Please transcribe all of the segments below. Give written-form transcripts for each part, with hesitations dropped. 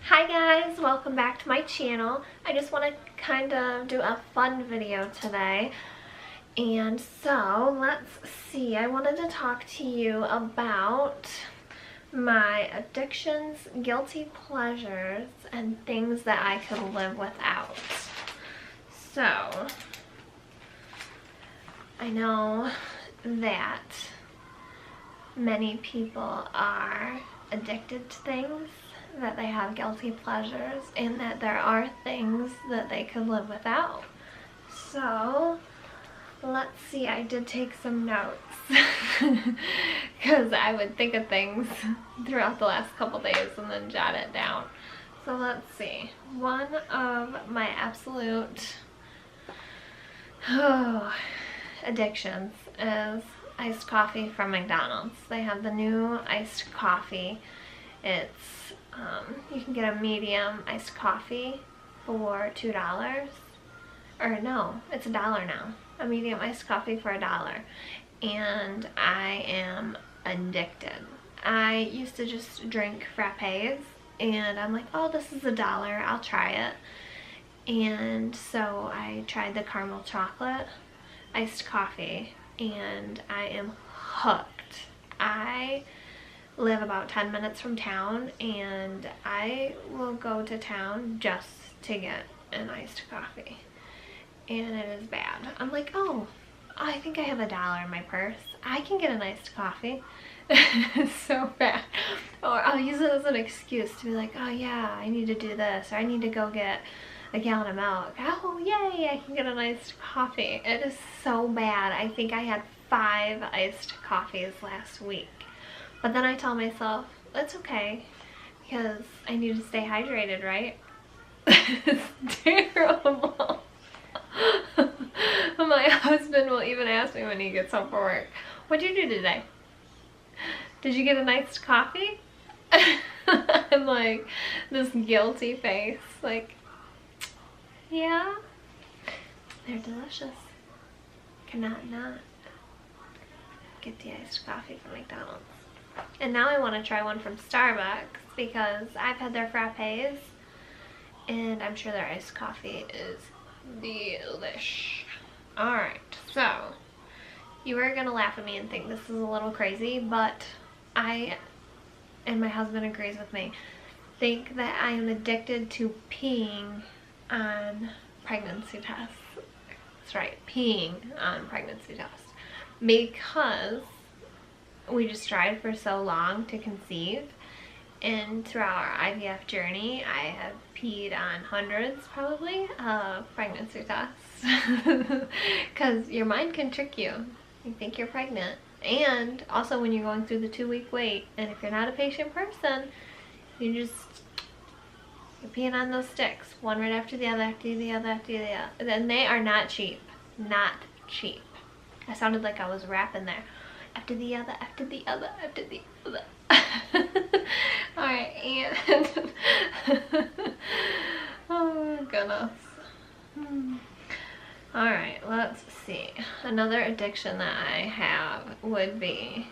Hi guys, welcome back to my channel. I just want to kind of do a fun video today. And so, let's see, I wanted to talk to you about my addictions, guilty pleasures, and things that I could live without. So, I know that many people are addicted to things, that they have guilty pleasures, and that there are things that they could live without. So, let's see, I did take some notes because I would think of things throughout the last couple days and then jot it down. So let's see, one of my absolute addictions is iced coffee from McDonald's. They have the new iced coffee. It's, you can get a medium iced coffee for $2. Or no, it's $1 now. A medium iced coffee for $1. And I am addicted. I used to just drink frappes and I'm like, oh, this is $1, I'll try it. And so I tried the caramel chocolate iced coffee and I am hooked. I live about 10 minutes from town and I will go to town just to get an iced coffee. And it is bad. I'm like, oh, I think I have $1 in my purse. I can get an iced coffee. It's so bad. Or I'll use it as an excuse to be like, oh yeah, I need to do this, or I need to go get a gallon of milk. Oh yay, I can get an iced coffee. It is so bad. I think I had 5 iced coffees last week. But then I tell myself, that's okay, because I need to stay hydrated, right? It's terrible. My husband will even ask me when he gets home from work, what'd you do today? Did you get a nice coffee? I'm like, this guilty face, like, yeah, they're delicious. Cannot not get the iced coffee from McDonald's. And now I want to try one from Starbucks because I've had their frappes and I'm sure their iced coffee is delish. Alright, so you are going to laugh at me and think this is a little crazy, but I, and my husband agrees with me, think that I am addicted to peeing on pregnancy tests. That's right, peeing on pregnancy tests. Because we just tried for so long to conceive, and throughout our IVF journey I have peed on hundreds probably of pregnancy tests. Because your mind can trick you. You think you're pregnant. And also when you're going through the 2-week wait, and if you're not a patient person, you're peeing on those sticks, one right after the other, after the other, after the other. And they are not cheap. Not cheap. I sounded like I was rapping there. After the other, after the other, after the other. Alright, and oh goodness. Alright, let's see. Another addiction that I have would be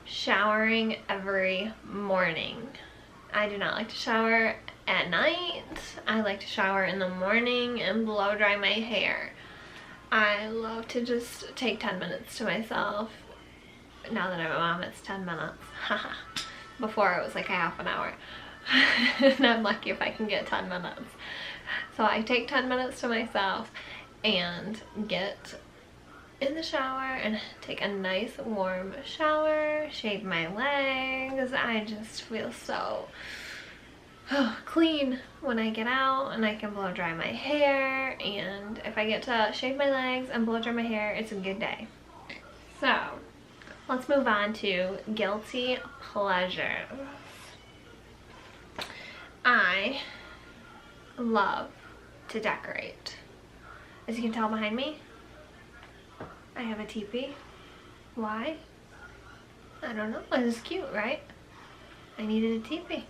showering every morning. I do not like to shower at night. I like to shower in the morning and blow dry my hair. I love to just take 10 minutes to myself. Now that I'm a mom, it's 10 minutes. Before it was like a half an hour. And I'm lucky if I can get 10 minutes. So I take 10 minutes to myself and get in the shower and take a nice warm shower, shave my legs. I just feel so clean when I get out, and I can blow dry my hair, and if I get to shave my legs and blow dry my hair, it's a good day. So let's move on to guilty pleasures. I love to decorate. As you can tell behind me, I have a teepee. Why? I don't know. It's cute, right? I needed a teepee.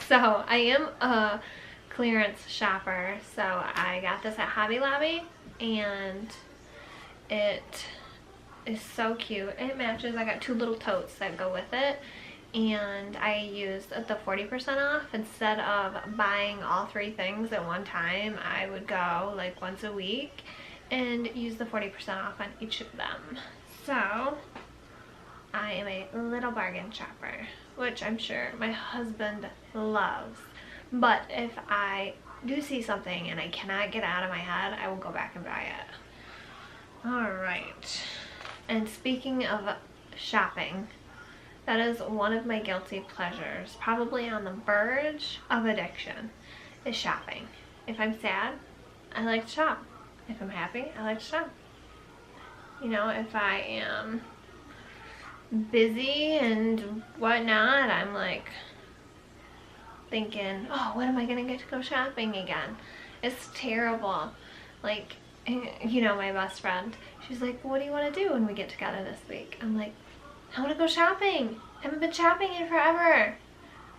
So I am a clearance shopper, so I got this at Hobby Lobby and it is so cute. It matches. I got 2 little totes that go with it, and I used the 40% off. Instead of buying all 3 things at one time, I would go like once a week and use the 40% off on each of them. So I am a little bargain shopper, which I'm sure my husband loves. But if I do see something and I cannot get it out of my head, I will go back and buy it. Alright. And speaking of shopping, that is one of my guilty pleasures, probably on the verge of addiction, is shopping. If I'm sad, I like to shop. If I'm happy, I like to shop. You know, if I am busy and whatnot, I'm like thinking, oh, when am I gonna get to go shopping again? It's terrible. Like, you know, my best friend, she's like, what do you want to do when we get together this week? I'm like, I want to go shopping. I haven't been shopping in forever.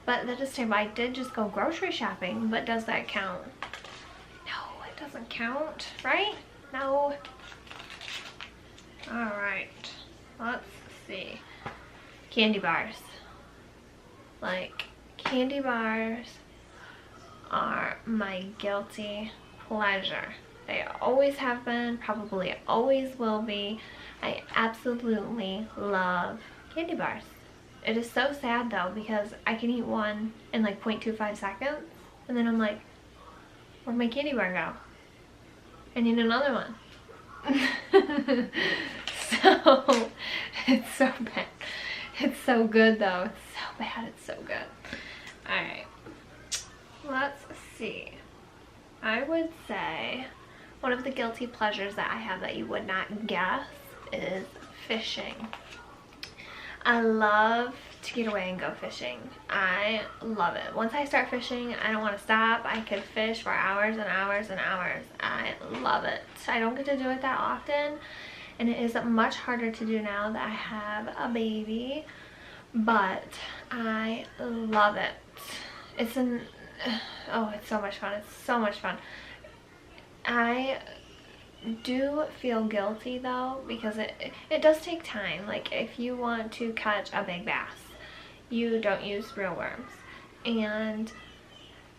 But that is terrible. I did just go grocery shopping, but does that count? No, it doesn't count, right? No. Alright, let's see. Candy bars. Like, candy bars are my guilty pleasure. They always have been, probably always will be. I absolutely love candy bars. It is so sad though, because I can eat one in like 0.25 seconds, and then I'm like, where'd my candy bar go? I need another one. So, it's so bad. It's so good though. It's so bad, it's so good. Alright, let's see. I would say one of the guilty pleasures that I have that you would not guess is fishing. I love to get away and go fishing. I love it. Once I start fishing, I don't want to stop. I could fish for hours and hours and hours. I love it. I don't get to do it that often, and it is much harder to do now that I have a baby, but I love it. It's it's so much fun. It's so much fun. I do feel guilty though, because it does take time. Like, if you want to catch a big bass, you don't use real worms, and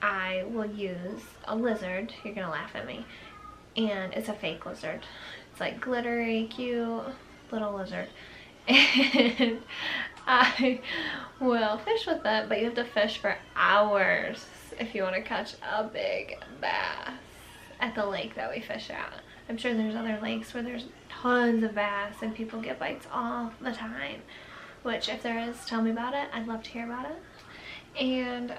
I will use a lizard. You're gonna laugh at me. And it's a fake lizard. It's like glittery, cute little lizard. And I will fish with it, but you have to fish for hours if you want to catch a big bass at the lake that we fish at. I'm sure there's other lakes where there's tons of bass and people get bites all the time, which if there is, tell me about it. I'd love to hear about it. And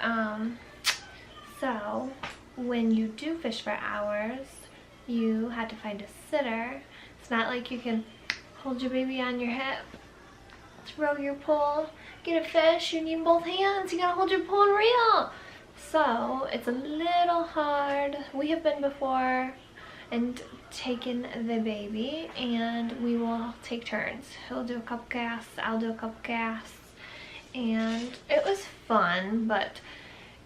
so when you do fish for hours, you have to find a sitter. It's not like you can hold your baby on your hip, throw your pole, get a fish. You need both hands. You gotta hold your pole and reel. So it's a little hard. We have been before and taken the baby, and we will take turns. He'll do a couple casts, I'll do a couple casts, and it was fun, but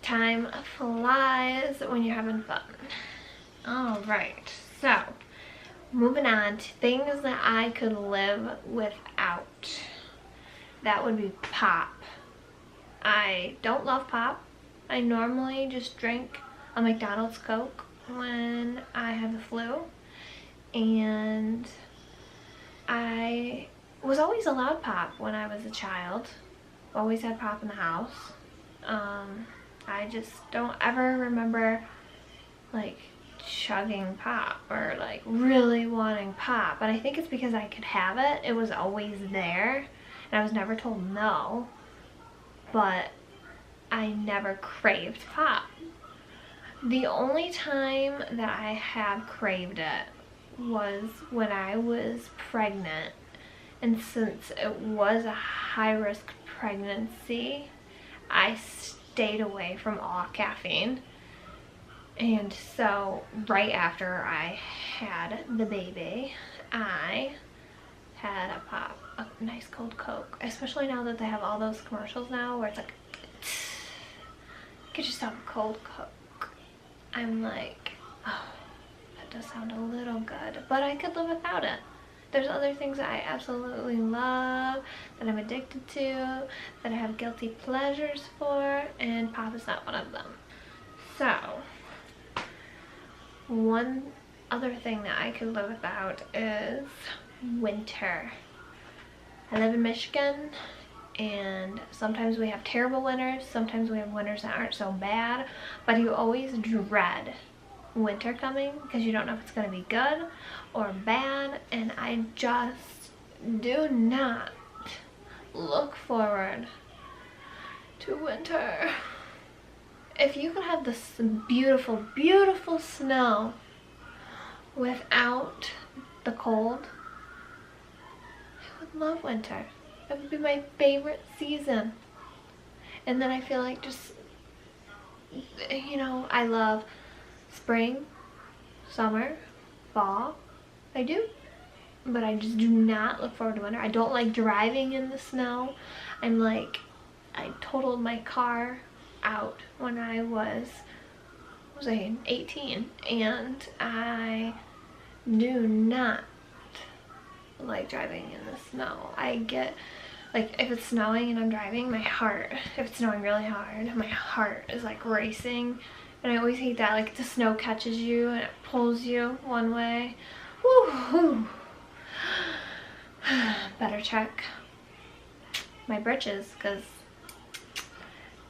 time flies when you're having fun. Alright, so moving on to things that I could live without. That would be pop. I don't love pop. I normally just drink a McDonald's Coke when I have the flu, and I was always allowed pop when I was a child. Always had pop in the house. I just don't ever remember like chugging pop or like really wanting pop, but I think it's because I could have it. It was always there and I was never told no, but I never craved pop. The only time that I have craved it was when I was pregnant, and since it was a high-risk pregnancy, I stayed away from all caffeine. And so right after I had the baby, I had a pop, a nice cold Coke, especially now that they have all those commercials now where it's like, get yourself a cold Coke. I'm like, oh, that does sound a little good, but I could live without it. There's other things that I absolutely love, that I'm addicted to, that I have guilty pleasures for, and pop is not one of them. So, one other thing that I could live without is winter. I live in Michigan, and sometimes we have terrible winters, sometimes we have winters that aren't so bad, but you always dread winter coming because you don't know if it's going to be good or bad, and I just do not look forward to winter. If you could have this beautiful, beautiful snow without the cold, I would love winter. It would be my favorite season. And then I feel like just, you know, I love spring, summer, fall. I do. But I just do not look forward to winter. I don't like driving in the snow. I totaled my car out when I was 18, and I do not like driving in the snow. I get, like, if it's snowing and I'm driving, if it's snowing really hard, my heart is like racing, and I always hate that. Like, the snow catches you and it pulls you one way. Woo-hoo. Better check my britches, because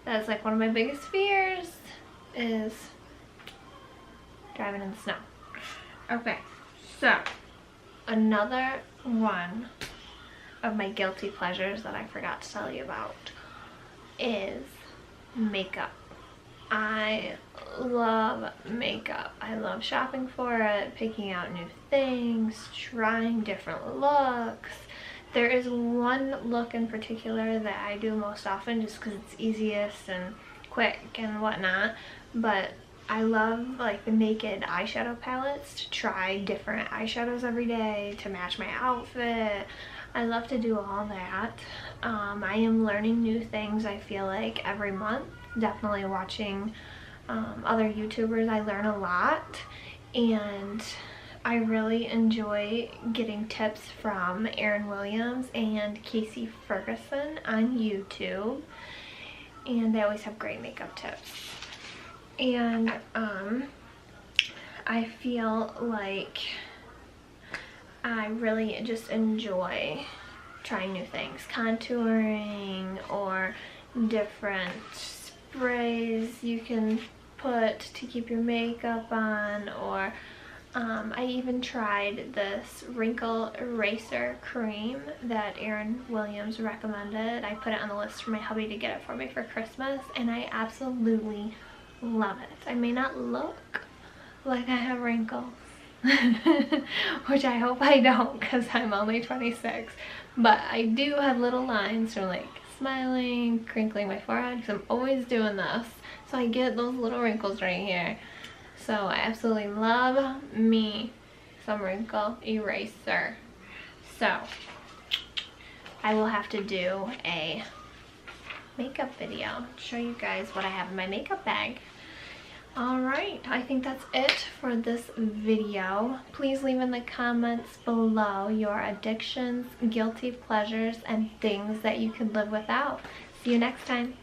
that's like one of my biggest fears, is driving in the snow. Okay, so another one of my guilty pleasures that I forgot to tell you about is makeup. I love makeup. I love shopping for it, picking out new things, trying different looks. There is one look in particular that I do most often just because it's easiest and quick and whatnot, but I love like the Naked eyeshadow palettes, to try different eyeshadows every day to match my outfit. I love to do all that. I am learning new things, I feel like, every month. Definitely watching other YouTubers, I learn a lot, and I really enjoy getting tips from Erin Williams and Casey Ferguson on YouTube, and they always have great makeup tips. And I feel like I really just enjoy trying new things, contouring or different sprays you can put to keep your makeup on, or I even tried this wrinkle eraser cream that Erin Williams recommended. I put it on the list for my hubby to get it for me for Christmas, and I absolutely love it. I may not look like I have wrinkles, which I hope I don't, because I'm only 26, but I do have little lines from like smiling, crinkling my forehead, because I'm always doing this, so I get those little wrinkles right here. So I absolutely love me some wrinkle eraser. So I will have to do a makeup video, show you guys what I have in my makeup bag. Alright, I think that's it for this video. Please leave in the comments below your addictions, guilty pleasures, and things that you could live without. See you next time.